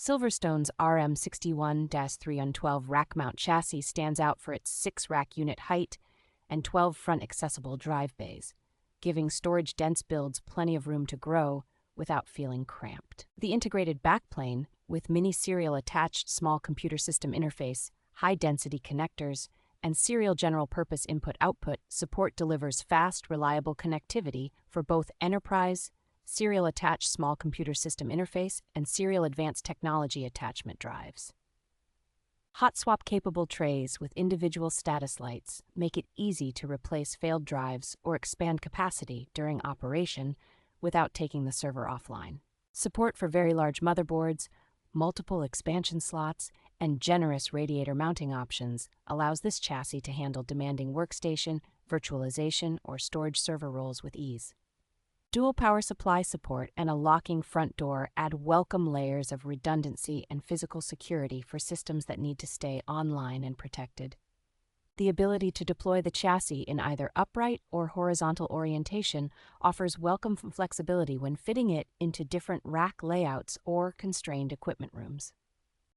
SilverStone's RM61-312 Rackmount Chassis stands out for its 6-rack unit height and 12 front accessible drive bays, giving storage-dense builds plenty of room to grow without feeling cramped. The integrated backplane, with mini-serial attached small computer system interface, high-density connectors, and serial general-purpose input-output support delivers fast, reliable connectivity for both enterprise, serial attached small computer system interface, and serial advanced technology attachment drives. Hot swap capable trays with individual status lights make it easy to replace failed drives or expand capacity during operation without taking the server offline. Support for very large motherboards, multiple expansion slots, and generous radiator mounting options allows this chassis to handle demanding workstation, virtualization, or storage server roles with ease. Dual power supply support and a locking front door add welcome layers of redundancy and physical security for systems that need to stay online and protected. The ability to deploy the chassis in either upright or horizontal orientation offers welcome flexibility when fitting it into different rack layouts or constrained equipment rooms.